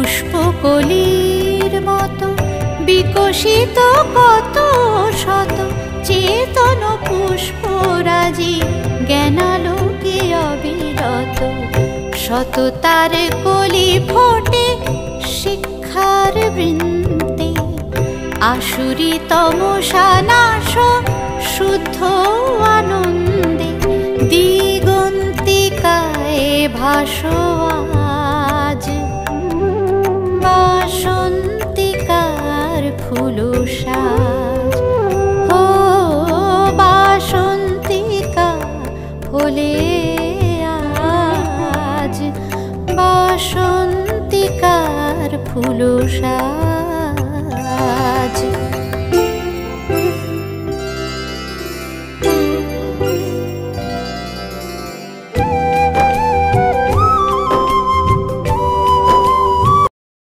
পুষ্পকলির মতো বিকশিত কত শত চেতন পুষ্পরাজি জ্ঞানালোকে অবিরত। শত তার কলি ফোটে শিক্ষার বৃন্তে, আসুরি তমসা নাশ শুদ্ধ আনন্দে। দিগন্তিকায় ভাসো আজ বাসন্তিকার ফুলো সাজ। ও বাসন্তিকা ফোলে আজ বাসন্তিকার ফুলো সাজ।